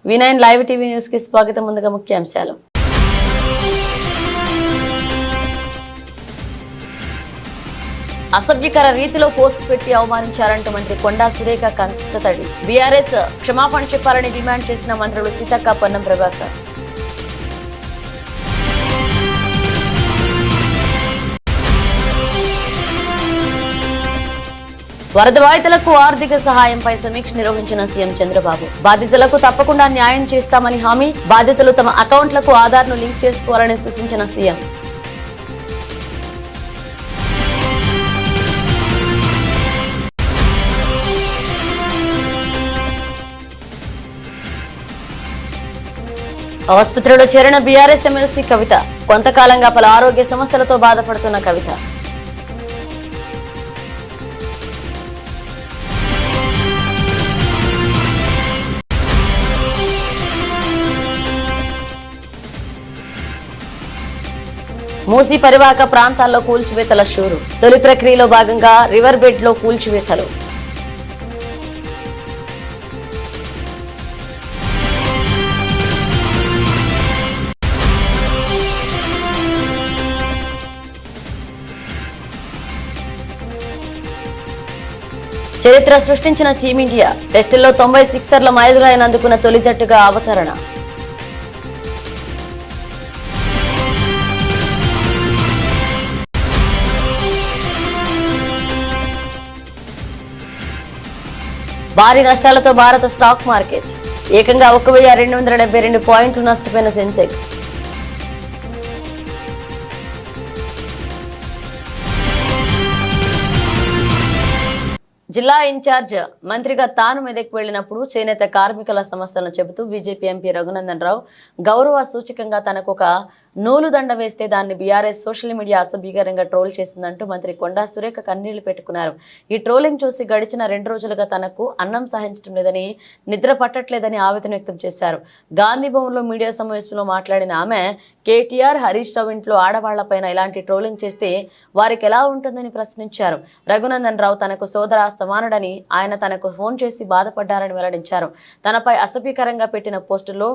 V9 live TV news కి స్వాగతం. ముందుగా ముఖ్యాంశాలు. అసభ్యకర రీతిలో పోస్ట్ పెట్టి అవమానించారంటూ మంత్రి కొండా సురేఖ కంటతడి. బీఆర్ఎస్ క్షమాపణ చెప్పాలని డిమాండ్ చేసిన మంత్రులు సీతక్క, పొన్నం ప్రభాకర్. వరద బాధితులకు ఆర్థిక సహాయంపై సమీక్ష నిర్వహించిన సీఎం చంద్రబాబు. బాధితులకు తప్పకుండా న్యాయం చేస్తామని హామీ. బాధితులు తమ అకౌంట్లకు ఆధార్ను లింక్ చేసుకోవాలని సూచించిన సీఎం. ఆసుపత్రిలో చేరిన బీఆర్ఎస్ ఎమ్మెల్సీ కవిత. కొంతకాలంగా పలు ఆరోగ్య సమస్యలతో బాధపడుతున్న కవిత. మూసీ పరివాహక ప్రాంతాల్లో కూల్చివేతల షూరు. తొలి ప్రక్రియలో భాగంగా రివర్ బెడ్ లో కూల్చివేతలు. చరిత్ర సృష్టించిన టీమిండియా. టెస్టుల్లో 90 సిక్సర్ల మైలురాయిని అందుకున్న తొలి జట్టుగా అవతరణ. భారీ నష్టాలతో భారత స్టాక్ మార్కెట్. ఏకంగా 1272 పాయింట్లు నష్టపోయిన సెన్సెక్స్. జిల్లా ఇన్ఛార్జ్ మంత్రిగా తాను మెదక్ వెళ్లినప్పుడు చేనేత కార్మికుల సమస్యలను చెబుతూ బీజేపీ ఎంపీ రఘునందన్ రావు గౌరవ సూచకంగా తనకు ఒక నూలు దండ వేస్తే దాన్ని బీఆర్ఎస్ సోషల్ మీడియా అసభ్యకరంగా ట్రోల్ చేసిందంటూ మంత్రి కొండా సురేఖ కన్నీళ్లు పెట్టుకున్నారు. ఈ ట్రోలింగ్ చూసి గడిచిన 2 రోజులుగా తనకు అన్నం సహించడం లేదని, నిద్ర పట్టట్లేదని ఆవేదన వ్యక్తం చేశారు. గాంధీ భవన్లో మీడియా సమావేశంలో మాట్లాడిన ఆమె కేటీఆర్, హరీష్ రావు ఇంట్లో ఆడవాళ్లపైన ఇలాంటి ట్రోలింగ్ చేస్తే వారికి ఎలా ఉంటుందని ప్రశ్నించారు. రఘునందన్ రావు తనకు సోదర సమానుడని, ఆయన తనకు ఫోన్ చేసి బాధపడ్డారని వెల్లడించారు. తనపై అసభ్యకరంగా పెట్టిన పోస్టుల్లో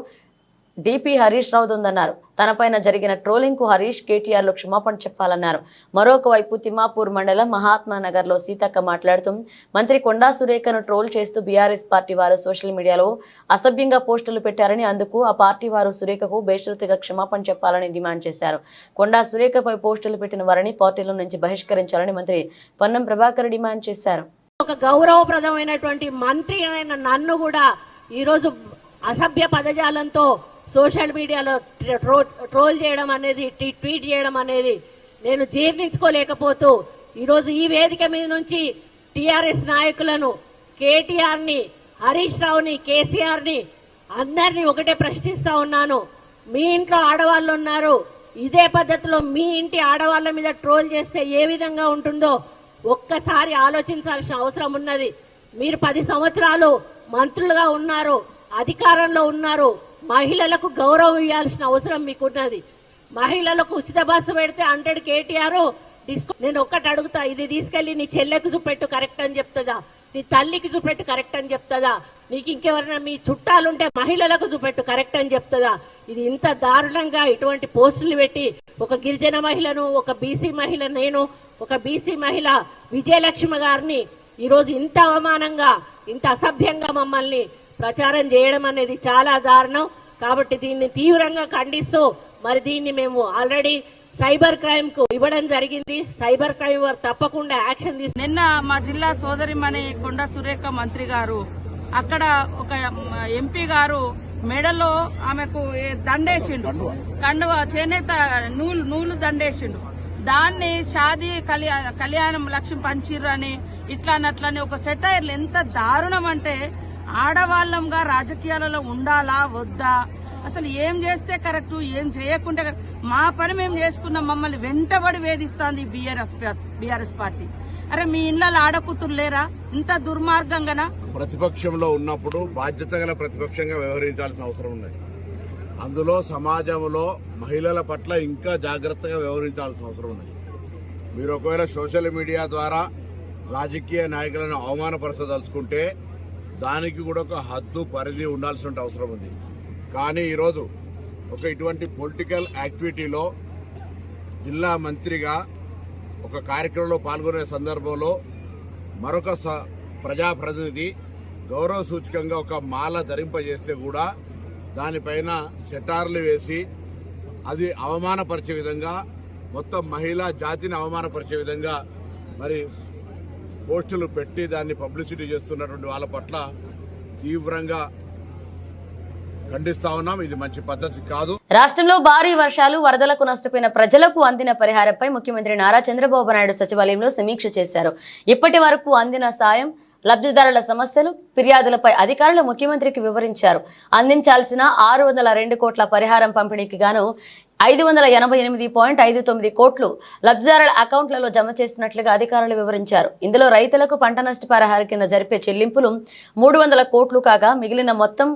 డిపి హరీష్ రావు ఉందన్నారు. తనపైన జరిగిన ట్రోలింగ్ కు హరీష్, కేటీఆర్లు క్షమాపణ చెప్పాలన్నారు. మరొక వైపు తిమ్మాపూర్ మండలం మహాత్మానగర్ లో సీతక్క మాట్లాడుతూ మంత్రి కొండా సురేఖను ట్రోల్ చేస్తూ బీఆర్ఎస్ పార్టీ వారు సోషల్ మీడియాలో అసభ్యంగా పోస్టులు పెట్టారని, అందుకు ఆ పార్టీ వారు సురేఖకు బేషరతుగా క్షమాపణ చెప్పాలని డిమాండ్ చేశారు. కొండా సురేఖపై పోస్టులు పెట్టిన వారిని పార్టీల నుంచి బహిష్కరించాలని మంత్రి పొన్నం ప్రభాకర్ డిమాండ్ చేశారు. ఒక గౌరవప్రదమైనటువంటి మంత్రి అయిన నన్ను కూడా ఈరోజు అసభ్య పదజాలంతో సోషల్ మీడియాలో ట్రోల్ చేయడం అనేది, ట్వీట్ చేయడం అనేది నేను జీర్ణించుకోలేకపోతూ ఈరోజు ఈ వేదిక మీద నుంచి టీఆర్ఎస్ నాయకులను, కేటీఆర్ని, హరీష్ రావుని, కేసీఆర్ని అందరినీ ఒకటే ప్రశ్నిస్తా ఉన్నాను. మీ ఇంట్లో ఆడవాళ్ళు ఉన్నారు, ఇదే పద్ధతిలో మీ ఇంటి ఆడవాళ్ళ మీద ట్రోల్ చేస్తే ఏ విధంగా ఉంటుందో ఒక్కసారి ఆలోచించాల్సిన అవసరం ఉన్నది. మీరు 10 సంవత్సరాలు మంత్రులుగా ఉన్నారు, అధికారంలో ఉన్నారు. మహిళలకు గౌరవం ఇవ్వాల్సిన అవసరం మీకున్నది. మహిళలకు ఉచిత బస్సు పెడితే 100 కేటీఆర్ నేను ఒక్కటి అడుగుతా, ఇది తీసుకెళ్లి నీ చెల్లెకు చూపెట్టు కరెక్ట్ అని చెప్తుందా, నీ తల్లికి చూపెట్టు కరెక్ట్ అని చెప్తుందా, నీకు ఇంకెవరైనా మీ చుట్టాలుంటే మహిళలకు చూపెట్టు కరెక్ట్ అని చెప్తుందా? ఇది ఇంత దారుణంగా ఇటువంటి పోస్టులు పెట్టి ఒక గిరిజన మహిళను, ఒక బీసీ మహిళ, నేను ఒక బీసీ మహిళ విజయలక్ష్మి గారిని ఈరోజు ఇంత అవమానంగా, ఇంత అసభ్యంగా మమ్మల్ని ప్రచారం చేయడం అనేది చాలా దారుణం. కాబట్టి దీన్ని తీవ్రంగా ఖండిస్తూ మరి దీన్ని మేము ఆల్రెడీ సైబర్ క్రైమ్ కు ఇవ్వడం జరిగింది. సైబర్ క్రైమ్ వారు తప్పకుండా యాక్షన్ తీసుకు. నిన్న మా జిల్లా సోదరిమణి కొండా సురేఖ మంత్రి గారు అక్కడ ఒక ఎంపీ గారు మెడలో ఆమెకు దండేసిండు, కండువ చేనేత నూలు దండేసిండు. దాన్ని షాదీ కళ్యాణం లక్ష్యం పంచిర్రు అని ఇట్లా అట్లని ఒక సెటైర్లు ఎంత దారుణం అంటే, ఆడవాళ్ళంగా రాజకీయాలలో ఉండాలా వద్దా, అసలు ఏం చేస్తే కరెక్ట్, ఏం చేయకుండా మా పని మేము చేసుకున్నాం, మమ్మల్ని వెంటబడి వేధిస్తోంది బీఆర్ఎస్ పార్టీ. అరే మీ ఇళ్లలో ఆడకూతురు లేరా? ఇంత దుర్మార్గంగానా? ప్రతిపక్షంలో ఉన్నప్పుడు బాధ్యత గల ప్రతిపక్షంగా వ్యవహరించాల్సిన అవసరం ఉన్నది. అందులో సమాజంలో మహిళల పట్ల ఇంకా జాగ్రత్తగా వ్యవహరించాల్సిన అవసరం ఉన్నది. మీరు ఒకవేళ సోషల్ మీడియా ద్వారా రాజకీయ నాయకులను అవమానపరచదలుచుకుంటే దానికి కూడా ఒక హద్దు పరిధి ఉండాల్సిన అవసరం ఉంది. కానీ ఈరోజు ఒక ఇటువంటి పొలిటికల్ యాక్టివిటీలో జిల్లా మంత్రిగా ఒక కార్యక్రమంలో పాల్గొనే సందర్భంలో మరొక ప్రజాప్రతినిధి గౌరవ సూచకంగా ఒక మాల ధరింపజేస్తే కూడా దానిపైన సెటార్లు వేసి అది అవమానపరిచే విధంగా, మొత్తం మహిళా జాతిని అవమానపరిచే విధంగా మరి పోస్టులు పెట్టి దాన్ని పబ్లిసిటీ చేస్తున్నటువంటి వాళ్ళ పట్ల తీవ్రంగా ఖండిస్తా ఉన్నాం. ఇది మంచి పద్ధతి కాదు. రాష్ట్రంలో భారీ వర్షాలు, వరదలకు నష్టపోయిన ప్రజలకు అందిన పరిహారంపై ముఖ్యమంత్రి నారా చంద్రబాబు నాయుడు సచివాలయంలో సమీక్ష చేశారు. ఇప్పటి వరకు అందిన సాయం, లబ్ధిదారుల సమస్యలు, ఫిర్యాదులపై అధికారులు ముఖ్యమంత్రికి వివరించారు. అందించాల్సిన 602 కోట్ల పరిహారం పంపిణీకి గాను 588.59 కోట్లు లబ్ధిదారుల అకౌంట్లలో జమ చేసినట్లుగా అధికారులు వివరించారు. ఇందులో రైతులకు పంట నష్టపరిహారం కింద జరిపే చెల్లింపులు 300 కోట్లు కాగా మిగిలిన మొత్తం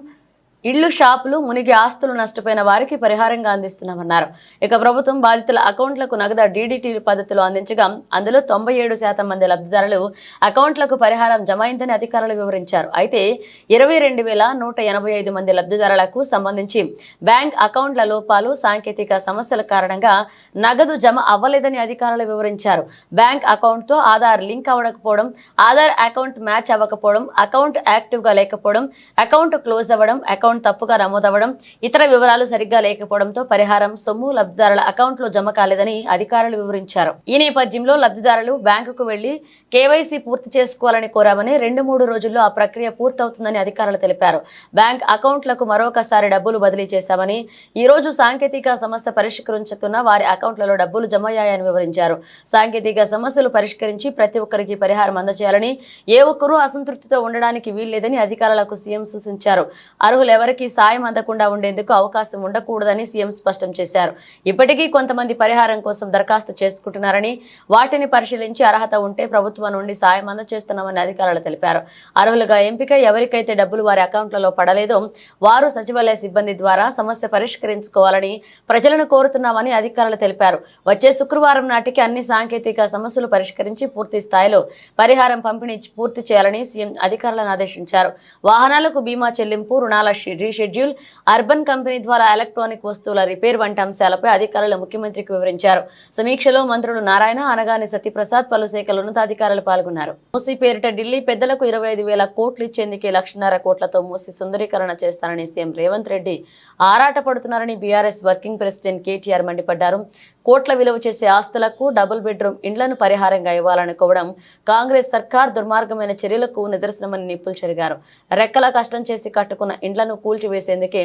ఇళ్లు, షాపులు మునిగి ఆస్తులు నష్టపోయిన వారికి పరిహారంగా అందిస్తున్నామన్నారు. ఇక ప్రభుత్వం బాధితుల అకౌంట్లకు నగదు DDT పద్ధతిలో అందించగా అందులో 97% మంది లబ్ధిదారులు అకౌంట్లకు పరిహారం జమ అయిందని అధికారులు వివరించారు. అయితే 22,185 మంది లబ్ధిదారులకు సంబంధించి బ్యాంక్ అకౌంట్ల లోపాలు, సాంకేతిక సమస్యల కారణంగా నగదు జమ అవ్వలేదని అధికారులు వివరించారు. బ్యాంక్ అకౌంట్తో ఆధార్ లింక్ అవ్వకపోవడం, ఆధార్ అకౌంట్ మ్యాచ్ అవ్వకపోవడం, అకౌంట్ యాక్టివ్గా లేకపోవడం, అకౌంట్ క్లోజ్ అవ్వడం, అకౌంట్ తప్పుగా నమోదవ్వడం, ఇతర వివరాలు సరిగ్గా లేకపోవడంతో పరిహారం సొమ్ము లబ్ధిదారుల అకౌంట్లో జమ కాలేదని అధికారులు వివరించారు. ఈ నేపథ్యంలో లబ్ధిదారులు బ్యాంకుకు వెళ్లి KYC పూర్తి చేసుకోవాలని కోరామని, 2-3 రోజుల్లో ఆ ప్రక్రియ పూర్తవుతుందని అధికారులు తెలిపారు. బ్యాంక్ అకౌంట్లకు మరొకసారి డబ్బులు బదిలీ చేశామని, ఈ రోజు సాంకేతిక సమస్య పరిష్కరించుకున్న వారి అకౌంట్లలో డబ్బులు జమ అయ్యాయని వివరించారు. సాంకేతిక సమస్యలు పరిష్కరించి ప్రతి ఒక్కరికి పరిహారం అందజేయాలని, ఏ ఒక్కరూ అసంతృప్తితో ఉండడానికి వీల్లేదని అధికారులకు సీఎం సూచించారు. అర్హులు ఎవరికి సాయం అందకుండా ఉండేందుకు అవకాశం ఉండకూడదని సీఎం స్పష్టం చేశారు. ఇప్పటికీ కొంతమంది పరిహారం కోసం దరఖాస్తు చేసుకుంటున్నారని, వాటిని పరిశీలించి అర్హత ఉంటే ప్రభుత్వం నుండి సాయం అందజేస్తున్నామని అధికారులు తెలిపారు. అర్హులుగా ఎంపిక ఎవరికైతే డబ్బులు వారి అకౌంట్లలో పడలేదో వారు సచివాలయ సిబ్బంది ద్వారా సమస్య పరిష్కరించుకోవాలని ప్రజలను కోరుతున్నామని అధికారులు తెలిపారు. వచ్చే శుక్రవారం నాటికి అన్ని సాంకేతిక సమస్యలు పరిష్కరించి పూర్తి స్థాయిలో పరిహారం పంపిణీ పూర్తి చేయాలని సీఎం అధికారులను ఆదేశించారు. వాహనాలకు బీమా చెల్లింపు, రుణాల రీషెడ్యూల్, అర్బన్ కంపెనీ ద్వారా ఎలక్ట్రానిక్ వస్తువుల రిపేర్ వంటి అంశాలపై అధికారులు ముఖ్యమంత్రికి వివరించారు. సమీక్షలో మంత్రులు నారాయణ, అనగాని సత్యప్రసాద్, పలు శాఖల ఉన్నతాధికారులు పాల్గొన్నారు. మూసీ పేరిట ఢిల్లీ పెద్దలకు 25,000 కోట్లు ఇచ్చేందుకే 1,50,000 కోట్లతో మూసీ సుందరీకరణ చేస్తానని సీఎం రేవంత్ రెడ్డి ఆరాటపడుతున్నారని బీఆర్ఎస్ వర్కింగ్ ప్రెసిడెంట్ కేటీఆర్ మండిపడ్డారు. కోట్ల విలువ చేసే ఆస్తులకు డబుల్ బెడ్రూమ్ ఇండ్లను పరిహారంగా ఇవ్వాలనుకోవడం కాంగ్రెస్ సర్కార్ దుర్మార్గమైన చర్యలకు నిదర్శనమని నిప్పులు చెరిగారు. రెక్కల కష్టం చేసి కట్టుకున్న ఇండ్లను కూల్చివేసేందుకే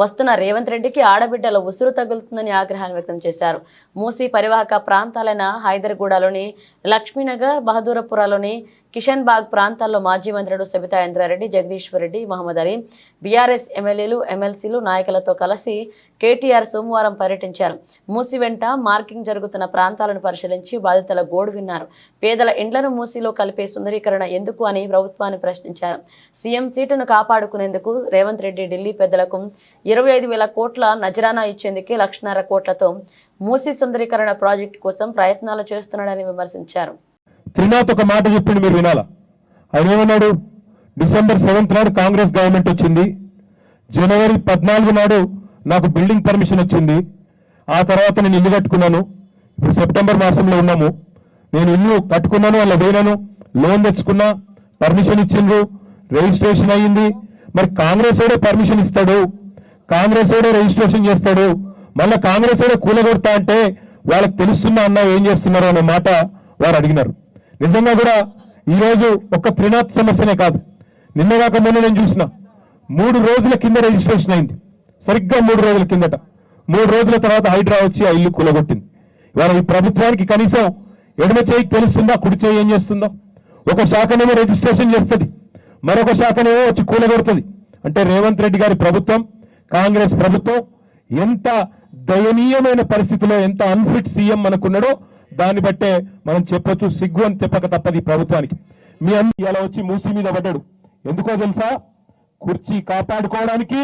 వస్తున్న రేవంత్ రెడ్డికి ఆడబిడ్డల ఉసురు తగులుతుందని ఆగ్రహాన్ని వ్యక్తం చేశారు. మూసీ పరివాహక ప్రాంతాలైన హైదర్గూడలోని లక్ష్మీనగర్, బహదూరపురాలోని కిషన్ బాగ్ ప్రాంతాల్లో మాజీ మంత్రులు సబితా ఇంద్రారెడ్డి, జగదీశ్వర్ రెడ్డి, మహమ్మద్ అలీ, బీఆర్ఎస్ ఎమ్మెల్యేలు, ఎమ్మెల్సీలు, నాయకులతో కలిసి కేటీఆర్ సోమవారం పర్యటించారు. మూసీ వెంట మార్కింగ్ జరుగుతున్న ప్రాంతాలను పరిశీలించి బాధితుల గోడు విన్నారు. పేదల ఇండ్లను మూసీలో కలిపే సుందరీకరణ ఎందుకు అని ప్రభుత్వాన్ని ప్రశ్నించారు. సీఎం సీటును కాపాడుకునేందుకు రేవంత్ రెడ్డి ఢిల్లీ పెద్దలకు 25,000 కోట్ల నజరానా ఇచ్చేందుకే 1,50,000 కోట్లతో మూసీ సుందరీకరణ ప్రాజెక్టు కోసం ప్రయత్నాలు చేస్తున్నాడని విమర్శించారు. త్రినాథ్ ఒక మాట చెప్పిండు, మీరు వినాలా. ఆయన ఏమన్నాడు? December 7th నాడు కాంగ్రెస్ గవర్నమెంట్ వచ్చింది, January 14 నాడు నాకు బిల్డింగ్ పర్మిషన్ వచ్చింది, ఆ తర్వాత నేను ఇల్లు కట్టుకున్నాను. ఇప్పుడు September మాసంలో ఉన్నాము, నేను ఇల్లు కట్టుకున్నాను, అలా పోయినాను, లోన్ తెచ్చుకున్నా, పర్మిషన్ ఇచ్చిండ్రు, రిజిస్ట్రేషన్ అయ్యింది. మరి కాంగ్రెస్ ఓడే పర్మిషన్ ఇస్తాడు, కాంగ్రెస్ ఓడే రిజిస్ట్రేషన్ చేస్తాడు, మళ్ళీ కాంగ్రెస్ ఓడే కూలగొడతా అంటే వాళ్ళకి తెలుస్తున్నా అన్నా ఏం చేస్తున్నారు అనే మాట వారు అడిగినారు. నిజంగా కూడా ఈరోజు ఒక్క త్రినాథ్ సమస్యనే కాదు, నిన్నగాక మొన్న నేను చూసిన 3 రోజుల కింద రిజిస్ట్రేషన్ అయింది, సరిగ్గా 3 రోజుల కిందట. 3 రోజుల తర్వాత హైడ్రా వచ్చి ఆ ఇల్లు కూలగొట్టింది. ఇవాళ ఈ ప్రభుత్వానికి కనీసం ఎడమ చేయికి తెలుస్తుందా, కుడి చేయి ఏం చేస్తుందో? ఒక శాఖనేమో రిజిస్ట్రేషన్ చేస్తుంది, మరొక శాఖనేమో వచ్చి కూలగొడుతుంది. అంటే రేవంత్ రెడ్డి గారి ప్రభుత్వం, కాంగ్రెస్ ప్రభుత్వం ఎంత దయనీయమైన పరిస్థితిలో, ఎంత అన్ఫిట్ సీఎం అనుకున్నాడో దాన్ని బట్టే మనం చెప్పొచ్చు. సిగ్గు అని చెప్పక తప్పది ఈ ప్రభుత్వానికి. మీ అన్ని ఇలా వచ్చి మూసీ మీద పడ్డాడు. ఎందుకో తెలుసా? కుర్చీ కాపాడుకోవడానికి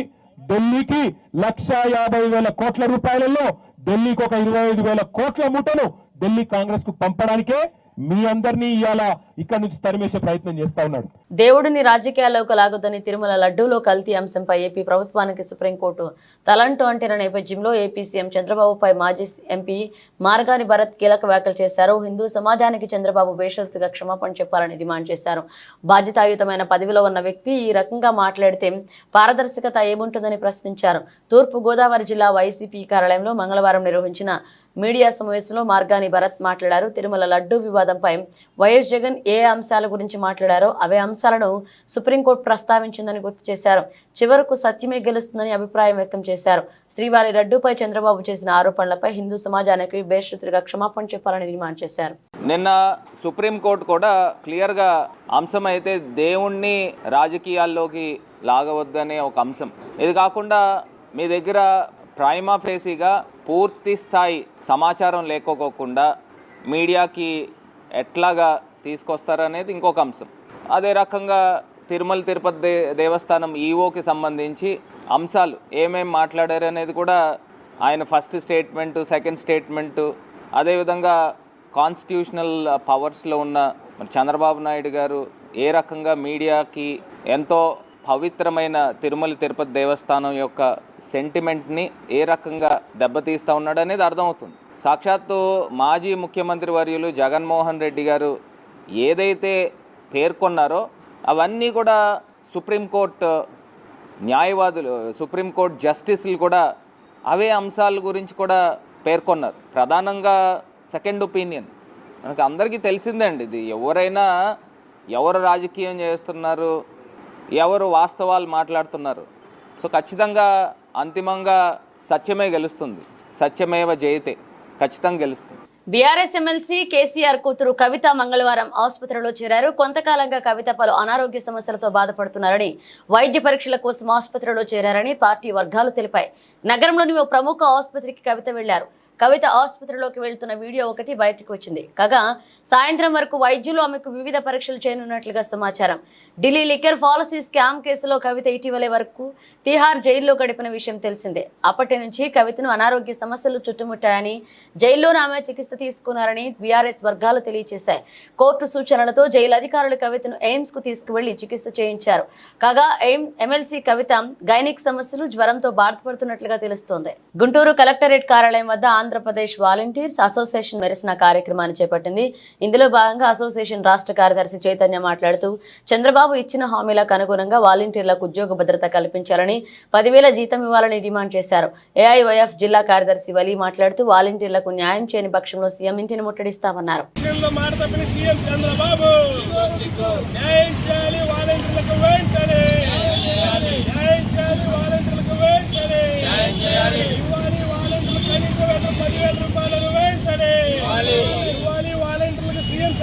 ఢిల్లీకి 1,50,000 కోట్ల రూపాయలలో ఢిల్లీకి ఒక 25,000 కోట్ల మూటను ఢిల్లీ కాంగ్రెస్ కు పంపడానికే మీ అందరినీ ఇవాళ ఇక్కడ నుంచి తరిమేసే ప్రయత్నం చేస్తా ఉన్నాడు. దేవుడిని రాజకీయాల్లోకి లాగుదని తిరుమల లడ్డూలో కల్తీ అంశంపై ఏపీ ప్రభుత్వానికి సుప్రీంకోర్టు తలంటూ అంటిన నేపథ్యంలో ఏపీ సీఎం చంద్రబాబుపై మాజీ ఎంపీ మార్గాని భరత్ కీలక వ్యాఖ్యలు చేశారు. హిందూ సమాజానికి చంద్రబాబు బేషరతుగా క్షమాపణ చెప్పాలని డిమాండ్ చేశారు. బాధ్యతాయుతమైన పదవిలో ఉన్న వ్యక్తి ఈ రకంగా మాట్లాడితే పారదర్శకత ఏముంటుందని ప్రశ్నించారు. తూర్పు గోదావరి జిల్లా వైసీపీ కార్యాలయంలో మంగళవారం నిర్వహించిన మీడియా సమావేశంలో మార్గాని భరత్ మాట్లాడారు. తిరుమల లడ్డూ వివాదంపై వైఎస్ జగన్ ఏ అంశాల గురించి మాట్లాడారో అవే అంశాలను సుప్రీంకోర్టు ప్రస్తావించిందని గుర్తు చేశారు. చివరకు సత్యమే గెలుస్తుందని అభిప్రాయం వ్యక్తం చేశారు. శ్రీవారి లడ్డూపై చంద్రబాబు చేసిన ఆరోపణలపై హిందూ సమాజానికి బేషరతుగా క్షమాపణ చెప్పాలని డిమాండ్ చేశారు. నిన్న సుప్రీంకోర్టు కూడా క్లియర్గా అంశం అయితే దేవుణ్ణి రాజకీయాల్లోకి లాగవద్దనే ఒక అంశం. ఇది కాకుండా మీ దగ్గర ప్రైమా ఫేసీగా పూర్తి స్థాయి సమాచారం లేకోకుండా మీడియాకి ఎట్లాగా తీసుకొస్తారనేది ఇంకొక అంశం. అదే రకంగా తిరుమల తిరుపతి దేవస్థానం ఈఓకి సంబంధించి అంశాలు ఏమేమి మాట్లాడారు అనేది కూడా ఆయన ఫస్ట్ స్టేట్మెంటు, సెకండ్ స్టేట్మెంటు, అదేవిధంగా కాన్స్టిట్యూషనల్ పవర్స్లో ఉన్న చంద్రబాబు నాయుడు గారు ఏ రకంగా మీడియాకి ఎంతో పవిత్రమైన తిరుమల తిరుపతి దేవస్థానం యొక్క సెంటిమెంట్ని ఏ రకంగా దెబ్బతీస్తూ ఉన్నాడు అనేది అర్థమవుతుంది. సాక్షాత్తు మాజీ ముఖ్యమంత్రి వర్యులు జగన్మోహన్ రెడ్డి గారు ఏదైతే పేర్కొన్నారో అవన్నీ కూడా సుప్రీంకోర్టు న్యాయవాదులు, సుప్రీంకోర్టు జస్టిస్లు కూడా అవే అంశాల గురించి కూడా పేర్కొన్నారు. ప్రధానంగా సెకండ్ ఒపీనియన్ మనకు అందరికీ తెలిసిందే అండి. ఇది ఎవరైనా ఎవరు రాజకీయం చేస్తున్నారు, ఎవరు వాస్తవాలు మాట్లాడుతున్నారు. సో ఖచ్చితంగా అంతిమంగా సత్యమే గెలుస్తుంది. సత్యమేవ జయతే, ఖచ్చితంగా గెలుస్తుంది. బీఆర్ఎస్ ఎమ్మెల్సీ కేసీఆర్ కూతురు కవిత మంగళవారం ఆసుపత్రిలో చేరారు. కొంతకాలంగా కవిత పలు అనారోగ్య సమస్యలతో బాధపడుతున్నారని, వైద్య పరీక్షల కోసం ఆసుపత్రిలో చేరారని పార్టీ వర్గాలు తెలిపాయి. నగరంలోని ఓ ప్రముఖ ఆసుపత్రికి కవిత వెళ్లారు. కవిత ఆసుపత్రిలోకి వెళ్తున్న వీడియో ఒకటి బయటకు వచ్చింది. కాగా సాయంత్రం వరకు వైద్యులు ఆమెకు వివిధ పరీక్షలు చేయనున్నట్లుగా సమాచారం. ఢిల్లీ లిక్కర్ పాలసీ స్కామ్ కేసులో కవిత ఇటీవలే వరకు తిహార్ జైల్లో గడిపిన విషయం తెలిసిందే. అప్పటి నుంచి కవితను అనారోగ్య సమస్యలు చుట్టుముట్టాయని, జైల్లోనే ఆమె చికిత్స తీసుకున్నారని బీఆర్ఎస్ వర్గాలు తెలియజేశాయి. కోర్టు సూచనలతో జైలు అధికారులు కవితను ఎయిమ్స్ కు తీసుకువెళ్లి చికిత్స చేయించారు. కాగా ఎమ్మెల్సీ కవిత గైనిక్ సమస్యలు, జ్వరంతో బాధపడుతున్నట్లుగా తెలుస్తోంది. గుంటూరు కలెక్టరేట్ కార్యాలయం వద్ద ఆంధ్రప్రదేశ్ వాలంటీర్స్ అసోసియేషన్ మెరిసిన కార్యక్రమాన్ని చేపట్టింది. ఇందులో భాగంగా అసోసియేషన్ రాష్ట్ర కార్యదర్శి చైతన్య మాట్లాడుతూ, చంద్రబాబు ఇచ్చిన హామీలకు అనుగుణంగా వాలంటీర్లకు ఉద్యోగ భద్రత కల్పించాలని, 10,000 జీతం ఇవ్వాలని డిమాండ్ చేశారు. ఏఐవైఎఫ్ జిల్లా కార్యదర్శి వలి మాట్లాడుతూ, వాలంటీర్లకు న్యాయం చేయని పక్షంలో సీఎం ఇంటిని ముట్టడిస్తామన్నారు.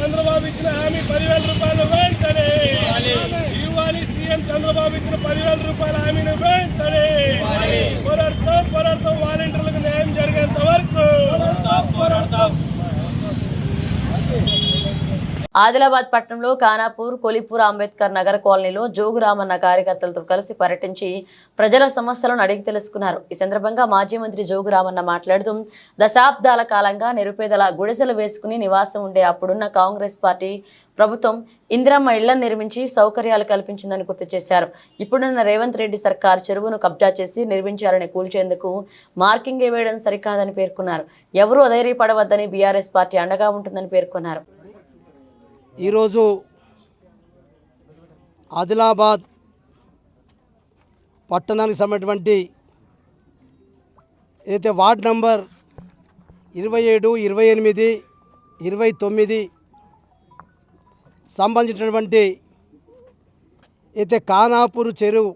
చంద్రబాబు ఇచ్చిన హామీ 10,000 రూపాయలు వెంటనే ఇవ్వాలి. సీఎం చంద్రబాబు ఇచ్చిన 10,000 రూపాయల హామీని వెంటనే పోరాడతాం. వాలంటీర్లకు న్యాయం జరిగేంత వరకు పోరాడతాం. ఆదిలాబాద్ పట్టణంలో ఖానాపూర్, కొలిపూర్, అంబేద్కర్ నగర్ కాలనీలో జోగురామన్న కార్యకర్తలతో కలిసి పర్యటించి ప్రజల సమస్యలను అడిగి తెలుసుకున్నారు. ఈ సందర్భంగా మాజీ మంత్రి జోగురామన్న మాట్లాడుతూ, దశాబ్దాల కాలంగా నిరుపేదల గుడిసెలు వేసుకుని నివాసం ఉండే అప్పుడున్న కాంగ్రెస్ పార్టీ ప్రభుత్వం ఇందిరమ్మ ఇళ్లను నిర్మించి సౌకర్యాలు కల్పించిందని గుర్తు చేశారు. ఇప్పుడున్న రేవంత్ రెడ్డి సర్కార్ చెరువును కబ్జా చేసి నిర్మించారని కూల్చేందుకు మార్కింగ్ వేయడం సరికాదని పేర్కొన్నారు. ఎవరూ అధైర్యపడవద్దని బీఆర్ఎస్ పార్టీ అండగా ఉంటుందని పేర్కొన్నారు. ఈరోజు ఆదిలాబాద్ పట్టణానికి సంబంధించినటువంటి ఏదైతే వార్డ్ నంబర్ 27, 28, 29 సంబంధించినటువంటి అయితే ఖానాపూర్ చెరువు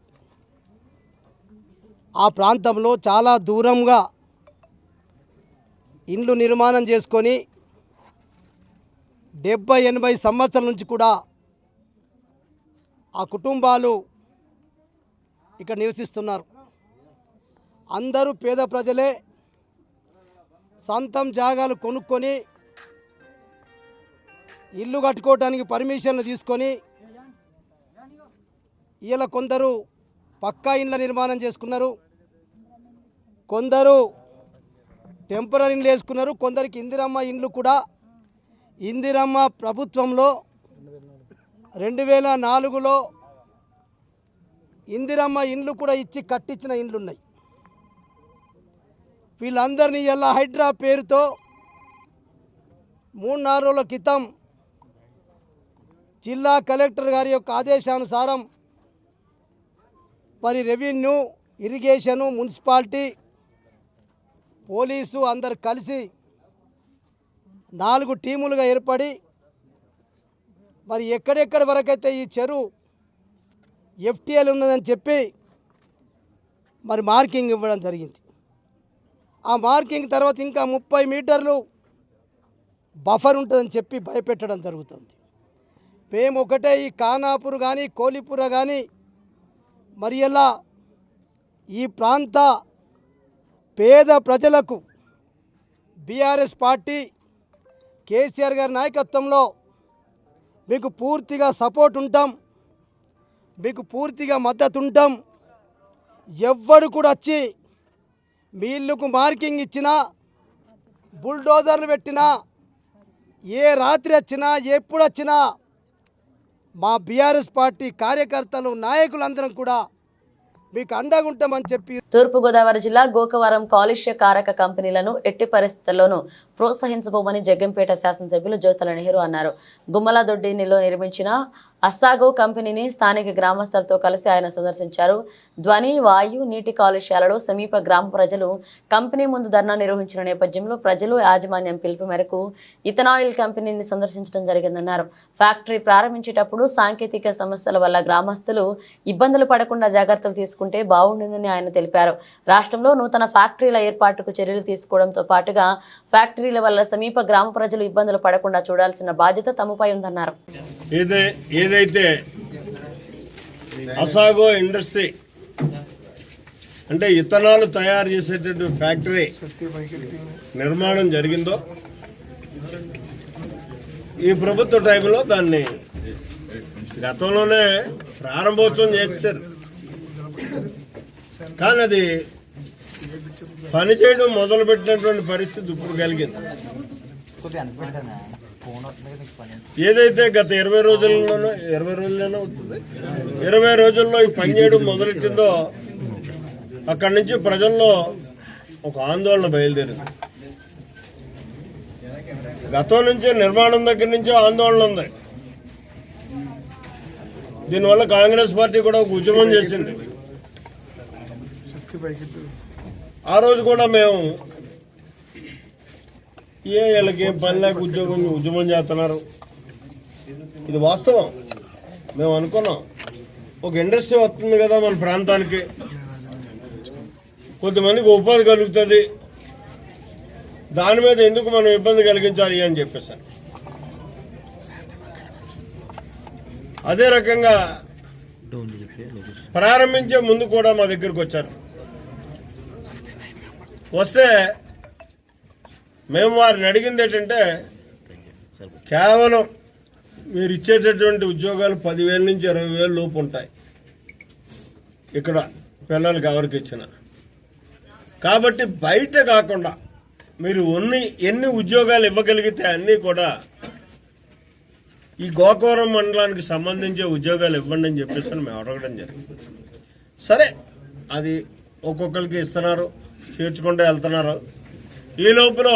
ఆ ప్రాంతంలో చాలా దూరంగా ఇండ్లు నిర్మాణం చేసుకొని 70-80 సంవత్సరాల నుంచి కూడా ఆ కుటుంబాలు ఇక్కడ నివసిస్తున్నారు. అందరూ పేద ప్రజలే. సొంతం జాగాలు కొనుక్కొని ఇల్లు కట్టుకోవడానికి పర్మిషన్లు తీసుకొని ఇలా కొందరు పక్కా ఇండ్ల నిర్మాణం చేసుకున్నారు, కొందరు టెంపరీ ఇండ్లు వేసుకున్నారు, కొందరికి ఇందిరమ్మ ఇండ్లు కూడా ఇందిరమ్మ ప్రభుత్వంలో 2004లో ఇందిరమ్మ ఇండ్లు కూడా ఇచ్చి కట్టించిన ఇండ్లు ఉన్నాయి. వీళ్ళందరినీ ఇలా హైడ్రా పేరుతో 3-4 రోజుల క్రితం జిల్లా కలెక్టర్ గారి యొక్క ఆదేశానుసారం మరి రెవెన్యూ, ఇరిగేషను, మున్సిపాలిటీ, పోలీసు అందరు కలిసి 4 టీములుగా ఏర్పడి మరి ఎక్కడెక్కడి వరకైతే ఈ చెరువు ఎఫ్టీఎల్ ఉన్నదని చెప్పి మరి మార్కింగ్ ఇవ్వడం జరిగింది. ఆ మార్కింగ్ తర్వాత ఇంకా 30 మీటర్లు బఫర్ ఉంటుందని చెప్పి భయపెట్టడం జరుగుతుంది. మేము ఒకటే ఈ ఖానాపూర్ కానీ కోలిపుర కానీ మరి ఎలా ఈ ప్రాంత పేద ప్రజలకు బీఆర్ఎస్ పార్టీ కేసీఆర్ గారి నాయకత్వంలో మీకు పూర్తిగా సపోర్ట్ ఉంటాం, మీకు పూర్తిగా మద్దతు ఉంటాం. ఎవ్వడు కూడా వచ్చి మీ ఇల్లుకు మార్కింగ్ ఇచ్చినా, బుల్డోజర్లు పెట్టినా, ఏ రాత్రి వచ్చినా ఎప్పుడు వచ్చినా మా బీఆర్ఎస్ పార్టీ కార్యకర్తలు, నాయకులందరం కూడా మీకు అండగా ఉంటామని చెప్పి తూర్పుగోదావరి జిల్లా గోకవరం కాలుష్య కారక కంపెనీలను ఎట్టి పరిస్థితుల్లోనూ ప్రోత్సహించబోమని జగ్గంపేట శాసనసభ్యులు జ్యోతుల నెహ్రూ అన్నారు. గుమ్మలదొడ్డిలో నిర్మించిన అస్సాగో కంపెనీని స్థానిక గ్రామస్తులతో కలిసి ఆయన సందర్శించారు. ధ్వని, వాయు, నీటి కాలుష్యాలలో సమీప గ్రామ ప్రజలు కంపెనీ ముందు ధర్నా నిర్వహించిన నేపథ్యంలో ప్రజలు యాజమాన్యం పిలుపు మేరకు ఇథనాయిల్ కంపెనీని సందర్శించడం జరిగిందన్నారు. ఫ్యాక్టరీ ప్రారంభించేటప్పుడు సాంకేతిక సమస్యల వల్ల గ్రామస్తులు ఇబ్బందులు పడకుండా జాగ్రత్తలు తీసుకుంటే బాగుంటుందని ఆయన తెలిపారు. రాష్ట్రంలో నూతన ఫ్యాక్టరీల ఏర్పాటుకు చర్యలు తీసుకోవడంతో పాటుగా ఫ్యాక్టరీల వల్ల సమీప గ్రామ ప్రజలు ఇబ్బందులు పడకుండా చూడాల్సిన బాధ్యత తమపై ఉందన్నారు. ఏదైతే అసాగో ఇండస్ట్రీ అంటే ఇథనాల్ తయారు చేసేటటువంటి ఫ్యాక్టరీ నిర్మాణం జరిగిందో ఈ ప్రభుత్వ టైంలో దాన్ని గతంలోనే ప్రారంభోత్సవం చేశారు. కానీ అది పనిచేయడం మొదలుపెట్టినటువంటి పరిస్థితి ఇప్పుడు కలిగింది. ఏదైతే గత 20 రోజుల్లోనూ 20 రోజుల్లో ఈ పనిచేయడం మొదలెట్టిందో అక్కడి నుంచి ప్రజల్లో ఒక ఆందోళన బయలుదేరింది. గతం నుంచి నిర్మాణం దగ్గర నుంచి ఆందోళన ఉంది. దీనివల్ల కాంగ్రెస్ పార్టీ కూడా ఒక ఉద్యమం చేసింది. ఆ రోజు కూడా మేము వీళ్ళకి ఏం పని లేక ఉద్యమం చేస్తున్నారు, ఇది వాస్తవం. మేము అనుకున్నాం ఒక ఇండస్ట్రీ వస్తుంది కదా మన ప్రాంతానికి, కొంతమందికి ఉపాధి కలుగుతుంది, దాని మీద ఎందుకు మనం ఇబ్బంది కలిగించాలి అని చెప్పేసారు. అదే రకంగా ప్రారంభించే ముందు కూడా మా దగ్గరకు వచ్చారు. వస్తే మేము వారిని అడిగింది ఏంటంటే, కేవలం మీరు ఇచ్చేటటువంటి ఉద్యోగాలు 10,000 నుంచి 20,000 లోపు ఉంటాయి ఇక్కడ పిల్లలకి ఎవరికి ఇచ్చిన. కాబట్టి బయట కాకుండా మీరు ఎన్ని ఉద్యోగాలు ఇవ్వగలిగితే అన్నీ కూడా ఈ గోకవరం మండలానికి సంబంధించే ఉద్యోగాలు ఇవ్వండి అని చెప్పేసి మేము అడగడం జరిగింది. సరే, అది ఒక్కొక్కరికి ఇస్తున్నారు, చేర్చుకుంటూ వెళ్తున్నారు. ఈ లోపల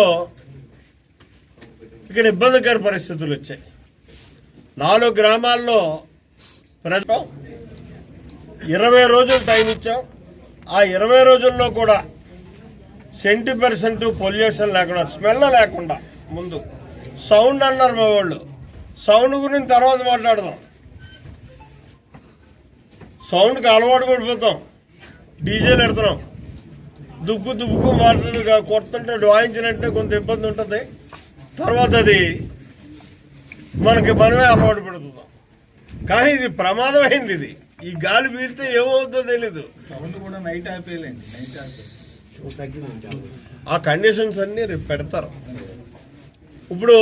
ఇక్కడ ఇబ్బందికర పరిస్థితులు వచ్చాయి. 4 గ్రామాల్లో ప్రజలు 20 రోజులు టైం ఇచ్చాం. ఆ 20 రోజుల్లో కూడా 70% పొల్యూషన్ లేకుండా, స్మెల్ లేకుండా, ముందు సౌండ్ అన్నారు మా వాళ్ళు. సౌండ్ గురించి తర్వాత మాట్లాడదాం. సౌండ్కి అలవాటు పడిపోతాం, డీజేలు ఎడుతున్నాం, దుబ్బుకు మాట్లాడు కొడుతుంటే వాయించినట్టే కొంత ఇబ్బంది ఉంటుంది. తర్వాత అది మనకి మనమే అలవాటు పడుతున్నాం. కానీ ఇది ప్రమాదమైంది. ఇది ఈ గాలి పీలితే ఏమవుతుందో తెలీదు. ఆ కండిషన్స్ అన్ని రేపు పెడతారు. ఇప్పుడు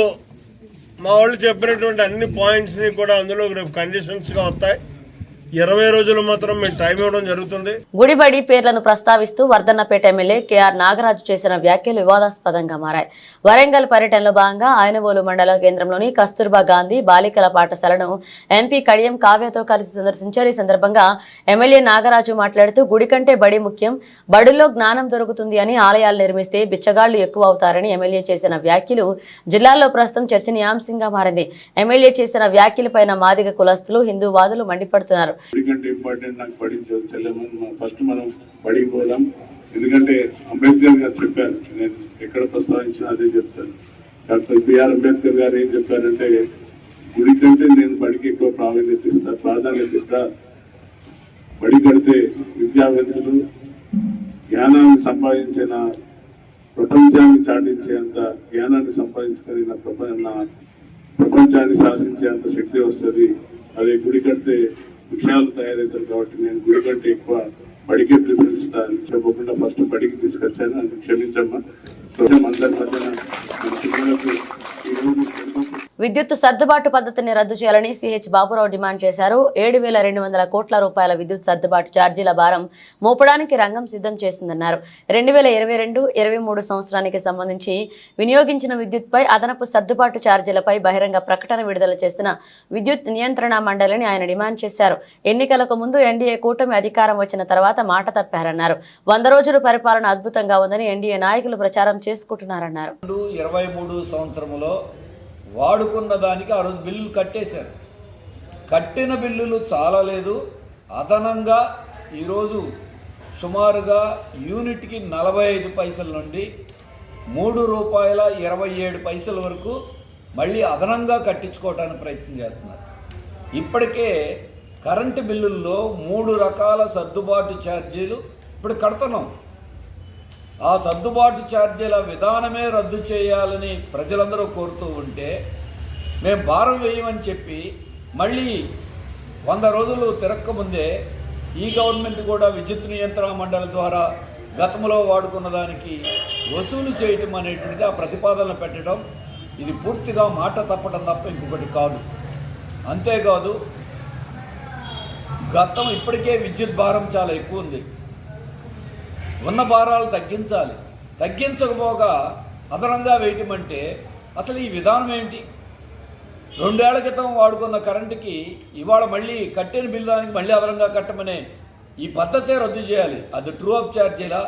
మా వాళ్ళు చెప్పినటువంటి అన్ని పాయింట్స్ని కూడా అందులో రేపు కండిషన్స్గా వస్తాయి. 20 రోజులు మాత్రం మేము టైం ఇవ్వడం జరుగుతుంది. గుడిబడి పేర్లను ప్రస్తావిస్తూ వర్ధన్నపేట ఎమ్మెల్యే కేఆర్ నాగరాజు చేసిన వ్యాఖ్యలు వివాదాస్పదంగా మారాయి. వరంగల్ పర్యటనలో భాగంగా ఆయనవోలు మండల కేంద్రంలోని కస్తూర్బా గాంధీ బాలికల పాఠశాలను ఎంపీ కడియం కావ్యతో కలిసి సందర్శించారు. ఈ సందర్భంగా ఎమ్మెల్యే నాగరాజు మాట్లాడుతూ గుడి కంటే బడి ముఖ్యం, బడుల్లో జ్ఞానం దొరుకుతుంది అని ఆలయాలు నిర్మిస్తే బిచ్చగాళ్లు ఎక్కువ అవుతారని ఎమ్మెల్యే చేసిన వ్యాఖ్యలు జిల్లాలో ప్రస్తుతం చర్చనీయాంశంగా మారింది. ఎమ్మెల్యే చేసిన వ్యాఖ్యలపైన మాదిగ కులస్తులు, హిందూవాదులు మండిపడుతున్నారు. ఎందుకంటే ఇంపార్టెంట్ నాకు బడి చదివాము, ఫస్ట్ మనం బడికి పోదాం. ఎందుకంటే అంబేద్కర్ గారు చెప్పారు, నేను ఎక్కడ ప్రస్తావించినా అదే చెప్తాను. డాక్టర్ బిఆర్ అంబేద్కర్ గారు ఏం చెప్పారంటే గుడి కంటే నేను బడికి ఎక్కువ ప్రాధాన్యత ఇస్తా. బడి కడితే విద్యావేత్తలు జ్ఞానాన్ని సంపాదించిన, ప్రపంచాన్ని చాటించేంత జ్ఞానాన్ని సంపాదించుకొని నా ప్రపంచాన్ని శాసించేంత శక్తి వస్తుంది. అదే గుడి కడితే విషయాలు తయారవుతారు. కాబట్టి నేను గుడి కంటే ఎక్కువ బడికే ప్రిఫరెన్స్ ఇస్తాను చెప్పకుండా ఫస్ట్ బడికి తీసుకొచ్చాను. అది క్షమించమ్మా. అందరి మధ్యన విద్యుత్ సర్దుబాటు పద్ధతిని రద్దు చేయాలని సిహెచ్ బాబురావు డిమాండ్ చేశారు. 7,200 కోట్ల రూపాయల విద్యుత్ సర్దుబాటు ఛార్జీల భారం మోపడానికి రంగం సిద్ధం చేసిందన్నారు. 2022-23 సంవత్సరానికి సంబంధించి వినియోగించిన విద్యుత్పై అదనపు సర్దుబాటు ఛార్జీలపై బహిరంగ ప్రకటన విడుదల చేసిన విద్యుత్ నియంత్రణ మండలిని ఆయన డిమాండ్ చేశారు. ఎన్నికలకు ముందు ఎన్డీఏ కూటమి అధికారం వచ్చిన తర్వాత మాట తప్పారన్నారు. 100 రోజుల పరిపాలన అద్భుతంగా ఉందని ఎన్డీఏ నాయకులు ప్రచారం చేసుకుంటున్నారన్నారు. 23 సంవత్సరంలో వాడుకున్న దానికి ఆ రోజు బిల్లులు కట్టేశారు. కట్టిన బిల్లులు చాలలేదు, అదనంగా ఈరోజు సుమారుగా యూనిట్కి 45 పైసల నుండి ₹3.27 వరకు మళ్ళీ అదనంగా కట్టించుకోవడానికి ప్రయత్నం చేస్తున్నారు. ఇప్పటికే కరెంటు బిల్లుల్లో 3 రకాల సర్దుబాటు ఛార్జీలు ఇప్పుడు కడుతున్నాం. ఆ సర్దుబాటు ఛార్జీల విధానమే రద్దు చేయాలని ప్రజలందరూ కోరుతూ ఉంటే మేము భారం వేయమని చెప్పి మళ్ళీ 100 రోజులు తిరక్కముందే ఈ గవర్నమెంట్ కూడా విద్యుత్ నియంత్రణ మండలి ద్వారా గతంలో వాడుకున్న దానికి వసూలు చేయటం అనేటువంటిది ఆ ప్రతిపాదనలు పెట్టడం, ఇది పూర్తిగా మాట తప్పడం తప్ప ఇంకొకటి కాదు. అంతేకాదు, గతం ఇప్పటికే విద్యుత్ భారం చాలా ఎక్కువ ఉంది. ఉన్న భారాలు తగ్గించాలి. తగ్గించకపోగా అదనంగా వేయటం అంటే అసలు ఈ విధానం ఏంటి? 2 ఏళ్ల క్రితం వాడుకున్న కరెంటుకి ఇవాళ మళ్ళీ కట్టిన బిల్లానికి మళ్ళీ అదనంగా కట్టమనే ఈ పద్ధతే రద్దు చేయాలి. అది ట్రూ అప్ ఛార్జీలా,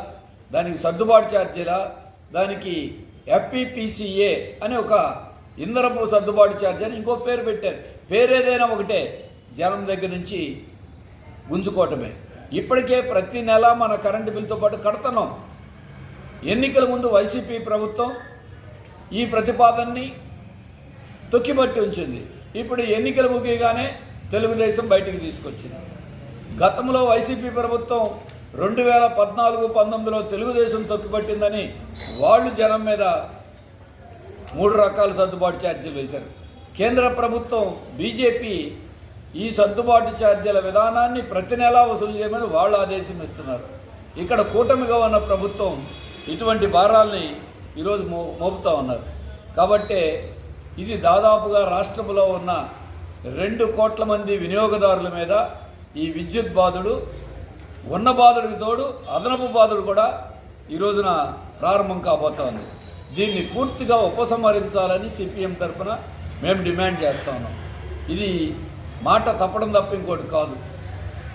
దానికి సర్దుబాటు ఛార్జీలా, దానికి FPPCA అని ఒక ఇంధనపు సర్దుబాటు ఛార్జీ అని ఇంకో పేరు పెట్టారు. పేరేదైనా ఒకటే, జనం దగ్గర నుంచి గుంజుకోవటమే. ఇప్పటికే ప్రతి నెల మన కరెంటు బిల్లుతో పాటు కడుతున్నాం. ఎన్నికల ముందు వైసీపీ ప్రభుత్వం ఈ ప్రతిపాదనని తొక్కిపట్టి ఉంచింది. ఇప్పుడు ఎన్నికలు ముగియగానే తెలుగుదేశం బయటికి తీసుకొచ్చింది. గతంలో వైసీపీ ప్రభుత్వం 2014-19లో తెలుగుదేశం తొక్కిపట్టిందని వాళ్ళు జనం మీద 3 రకాల సర్దుబాటు ఛార్జీలు వేశారు. కేంద్ర ప్రభుత్వం బీజేపీ ఈ సర్దుబాటు ఛార్జీల విధానాన్ని ప్రతి నెలా వసూలు చేయమని వాళ్ళు ఆదేశం ఇస్తున్నారు. ఇక్కడ కూటమిగా ఉన్న ప్రభుత్వం ఇటువంటి భారాల్ని ఈరోజు మోపుతూ ఉన్నారు. కాబట్టి ఇది దాదాపుగా రాష్ట్రంలో ఉన్న 2 కోట్ల మంది వినియోగదారుల మీద ఈ విద్యుత్ బాధుడు, ఉన్న బాధుడికి తోడు అదనపు బాధుడు కూడా ఈ రోజున ప్రారంభం కాబోతోంది. దీన్ని పూర్తిగా ఉపసంహరించాలని సిపిఎం తరఫున మేము డిమాండ్ చేస్తా ఉన్నాం. ఇది మాట తప్పడం తప్ప ఇంకోటి కాదు.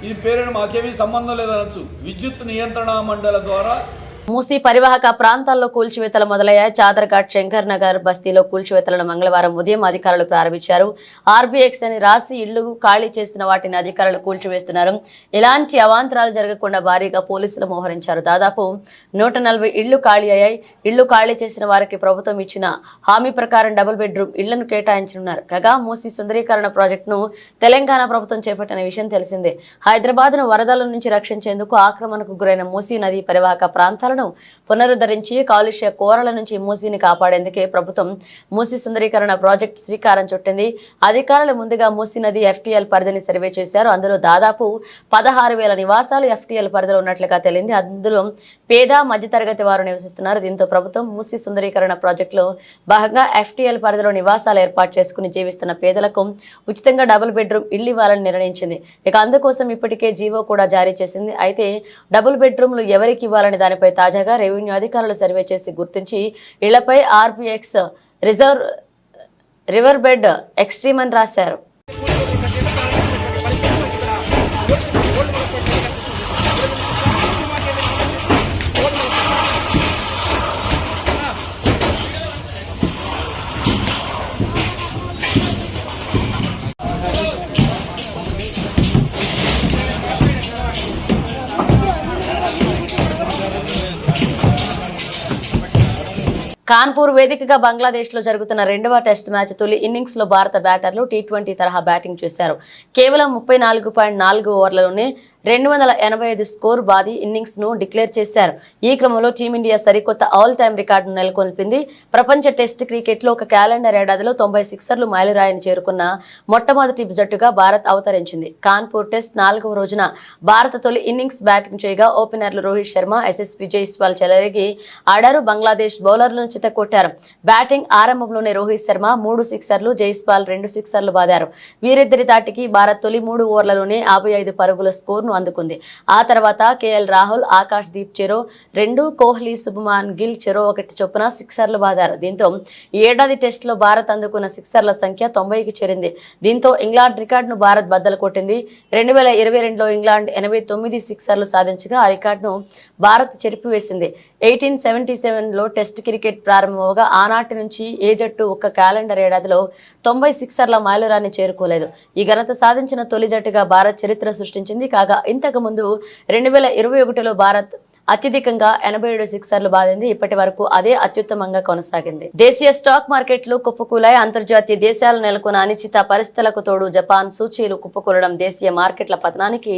ఇది పేరుని మాకేమీ సంబంధం లేదనొచ్చు. విద్యుత్ నియంత్రణ మండలి ద్వారా మూసీ పరివాహక ప్రాంతాల్లో కూల్చివేతలు మొదలయ్యాయి. చాదర్ఘాట్, శంకర్ నగర్ బస్తీలో కూల్చివేతలను మంగళవారం ఉదయం అధికారులు ప్రారంభించారు. RBX అని రాసి ఇళ్లు ఖాళీ చేసిన వాటిని అధికారులు కూల్చివేస్తున్నారు. ఎలాంటి అవాంతరాలు జరగకుండా భారీగా పోలీసులు మోహరించారు. దాదాపు 140 ఇళ్లు ఖాళీ అయ్యాయి. ఇళ్లు ఖాళీ చేసిన వారికి ప్రభుత్వం ఇచ్చిన హామీ ప్రకారం డబుల్ బెడ్రూమ్ ఇళ్లను కేటాయించనున్నారు. కాగా మూసీ సుందరీకరణ ప్రాజెక్టును తెలంగాణ ప్రభుత్వం చేపట్టిన విషయం తెలిసిందే. హైదరాబాద్ను వరదల నుంచి రక్షించేందుకు ఆక్రమణకు గురైన మూసీ నదీ పరివాహక ప్రాంతాలను జలాలను పునరుద్ధరించి కాలుష్య కోరల నుంచి మూసీని కాపాడేందుకే ప్రభుత్వం మూసీ సుందరీకరణ ప్రాజెక్టు శ్రీకారం చుట్టింది. అధికారులు ముందుగా మూసీ నది FTL పరిధిని సర్వే చేశారు. అందులో దాదాపు 16,000 నివాసాలు FTL పరిధిలో ఉన్నట్లుగా తేలింది. అందులో పేద మధ్యతరగతి వారు నివసిస్తున్నారు. దీంతో ప్రభుత్వం మూసీ సుందరీకరణ ప్రాజెక్టులో భాగంగా FTL పరిధిలో నివాసాలు ఏర్పాటు చేసుకుని జీవిస్తున్న పేదలకు ఉచితంగా డబుల్ బెడ్రూమ్ ఇళ్లు ఇవ్వాలని నిర్ణయించింది. ఇక అందుకోసం ఇప్పటికే జీవో కూడా జారీ చేసింది. అయితే డబుల్ బెడ్రూమ్లు ఎవరికి ఇవ్వాలని దానిపై తాజాగా రెవెన్యూ అధికారులు సర్వే చేసి గుర్తించి ఇళ్లపై RBX రివర్ బెడ్ ఎక్స్ట్రీమ్ అని రాశారు. కాన్పూర్ వేదికగా బంగ్లాదేశ్ లో జరుగుతున్న 2వ టెస్ట్ మ్యాచ్ తొలి ఇన్నింగ్స్ లో భారత బ్యాటర్లు T20 తరహా బ్యాటింగ్ చేశారు. కేవలం 34.4 ఓవర్లలోనే 285 స్కోర్ బాది ఇన్నింగ్స్ ను డిక్లేర్ చేశారు. ఈ క్రమంలో టీమిండియా సరికొత్త ఆల్ టైమ్ రికార్డును నెలకొల్పింది. ప్రపంచ టెస్ట్ క్రికెట్ లో ఒక క్యాలెండర్ ఏడాదిలో 90 సిక్సర్లు మైలురాయిని చేరుకున్న మొట్టమొదటి జట్టుగా భారత్ అవతరించింది. కాన్పూర్ టెస్ట్ 4వ రోజున భారత తొలి ఇన్నింగ్స్ బ్యాటింగ్ చేయగా ఓపెనర్లు రోహిత్ శర్మ, SSP జైస్వాల్ చెలరేగి ఆడారు. బంగ్లాదేశ్ బౌలర్లను చితకొట్టారు. బ్యాటింగ్ ఆరంభంలోనే రోహిత్ శర్మ 3 సిక్సర్లు, జైస్వాల్ 2 సిక్సర్లు బాదారు. వీరిద్దరి దాటికి భారత్ తొలి 3 ఓవర్లలోనే 55 పరుగుల స్కోర్ను అందుకుంది. ఆ తర్వాత KL రాహుల్, ఆకాష్ దీప్ చెరో 2, కోహ్లీ, శుభమాన్ గిల్ చెరో 1 చొప్పున సిక్సర్లు బాదారు. దీంతో ఈ ఏడాది టెస్ట్ లో భారత్ అందుకున్న సిక్సర్ల సంఖ్య 90కి చేరింది. దీంతో ఇంగ్లాండ్ రికార్డును భారత్ బద్దలు కొట్టింది. 2022లో ఇంగ్లాండ్ 89 సిక్సర్లు సాధించగా ఆ రికార్డును భారత్ చెరిపివేసింది. 1877లో టెస్ట్ క్రికెట్ ప్రారంభమవగా ఆనాటి నుంచి ఏ జట్టు ఒక్క క్యాలెండర్ ఏడాదిలో 90 సిక్సర్ల మైలురాయిని చేరుకోలేదు. ఈ ఘనత సాధించిన తొలి జట్టుగా భారత్ చరిత్ర సృష్టించింది. కాగా ఇంతకు ముందు 2021లో భారత్ అత్యధికంగా 87 సిక్సర్లు బాధింది. ఇప్పటి వరకు అదే అత్యుత్తమంగా కొనసాగింది. దేశీయ స్టాక్ మార్కెట్లు కుప్పకూలాయి. అంతర్జాతీయ దేశాలు నెలకొన్న అనిశ్చిత పరిస్థితులకు తోడు జపాన్ సూచీలు కుప్పకూలడం దేశీయ మార్కెట్ల పతనానికి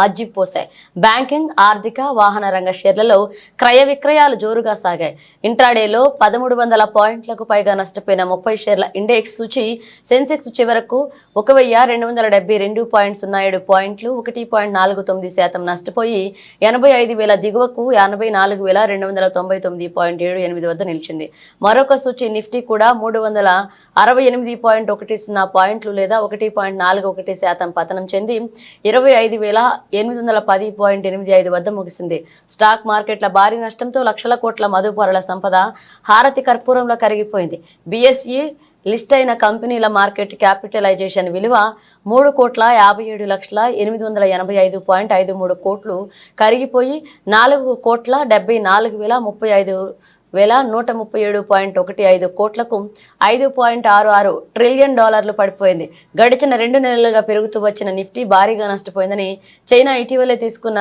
ఆజ్జిపోశాయి. బ్యాంకింగ్, ఆర్థిక, వాహన రంగ షేర్లలో క్రయ విక్రయాలు జోరుగా సాగాయి. ఇంట్రాడేలో 1300 పాయింట్లకు పైగా నష్టపోయిన 30 షేర్ల ఇండెక్స్ సూచి సెన్సెక్స్ చివరకు 1272.07 పాయింట్లు 1.49% నష్టపోయి 85,000 దిగువకు 84,299.78 వద్ద నిలిచింది. మరొక సూచి నిఫ్టీ కూడా 368.10 పాయింట్లు లేదా 1.41% పతనం చెంది 25,810.85 వద్ద ముగిసింది. స్టాక్ మార్కెట్ల భారీ నష్టంతో లక్షల కోట్ల మదుపరుల సంపద హారతి కర్పూరంలో కరిగిపోయింది. BSE లిస్ట్ అయిన కంపెనీల మార్కెట్ క్యాపిటలైజేషన్ విలువ 3,57,885.53 కోట్లు కరిగిపోయి 4,74,34,137.15 కోట్లకు 5.66 ట్రిలియన్ డాలర్లు పడిపోయింది. గడిచిన 2 నెలలుగా పెరుగుతూ వచ్చిన నిఫ్టీ భారీగా నష్టపోయిందని చైనా ఇటీవలే తీసుకున్న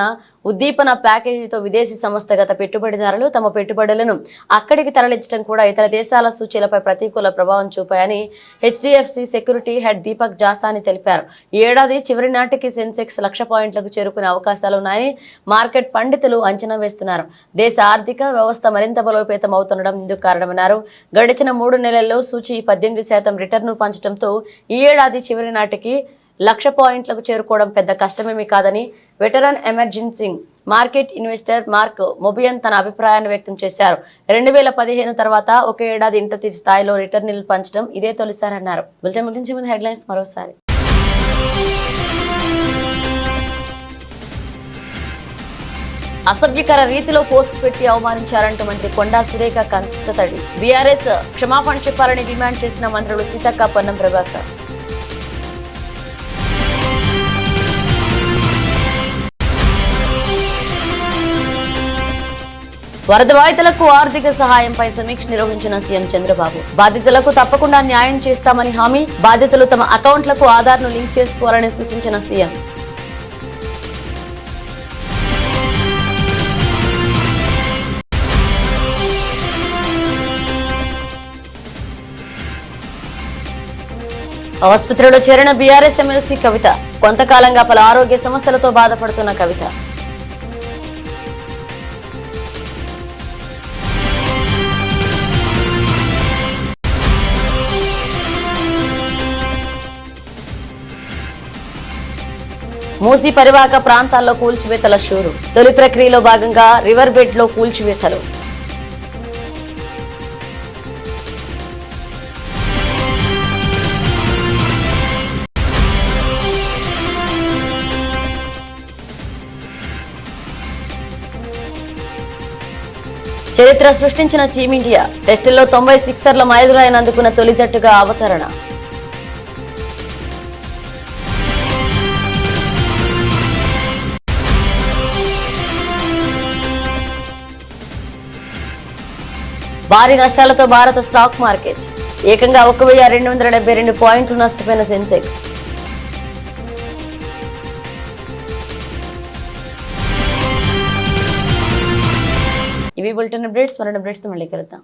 ఉద్దీపన ప్యాకేజీతో విదేశీ సంస్థగత పెట్టుబడిదారులు తమ పెట్టుబడులను అక్కడికి తరలించడం కూడా ఇతర దేశాల సూచీలపై ప్రతికూల ప్రభావం చూపాయని HDFC సెక్యూరిటీ హెడ్ దీపక్ జాసాని తెలిపారు. ఈ ఏడాది చివరి నాటికి సెన్సెక్స్ 1,00,000 పాయింట్లకు చేరుకునే అవకాశాలున్నాయని మార్కెట్ పండితులు అంచనా వేస్తున్నారు. దేశ ఆర్థిక వ్యవస్థ మరింత బలోపేతం అవుతుండడం ఇందుకు కారణమన్నారు. గడిచిన 3 నెలల్లో సూచీ 18% రిటర్ను పంచడంతో ఈ ఏడాది చివరి నాటికి 1,00,000 పాయింట్లకు చేరుకోవడం పెద్ద కష్టమేమీ కాదని veteran emerging market investor Mark Mobius తన అభిప్రాయాన్ని వ్యక్తం చేశారు. 2015 తర్వాత ఒక ఏడాది ఇంత స్థాయిలో రిటర్న్లు పంచడం ఇదే తొలిసారన్నారు. బులెటిన్ ముగించే ముందు హెడ్లైన్స్ మరోసారి. అసభ్యకర రీతిలో పోస్ట్ పెట్టి అవమానించారంటూ మంత్రి కొండా సురేఖ కంటతడి. బీఆర్ఎస్ క్షమాపణ చెప్పాలని డిమాండ్ చేసిన మంత్రులు సీతక్క, పొన్నం ప్రభాకర్. వరద బాధితులకు ఆర్థిక సహాయంపై సమీక్ష నిర్వహించిన సీఎం చంద్రబాబు. బాధితులకు తప్పకుండా న్యాయం చేస్తామని హామీ. బాధితులు తమ అకౌంట్లకు ఆధార్ను లింక్ చేసుకోవాలని సూచించిన సీఎం. ఆసుపత్రిలో చేరిన బీఆర్ఎస్ ఎమ్మెల్సీ కవిత. కొంతకాలంగా పలు ఆరోగ్య సమస్యలతో బాధపడుతున్న కవిత. మూసీ పరివాహక ప్రాంతాల్లో కూల్చివేతల షూరు. తొలి ప్రక్రియలో భాగంగా రివర్ బెడ్ లో కూల్చివేతలు. చరిత్ర సృష్టించిన టీమిండియా టెస్టుల్లో 90 సిక్సర్ల మైలురాయిని అందుకున్న తొలి జట్టుగా అవతరణ. భారీ నష్టాలతో భారత స్టాక్ మార్కెట్ ఏకంగా 1272 పాయింట్లు నష్టపోయిన సెన్సెక్స్. ఇవి బులెటిన్ అప్డేట్స్. మరిన్ని అప్డేట్స్ తో మళ్ళీ కలుద్దాం.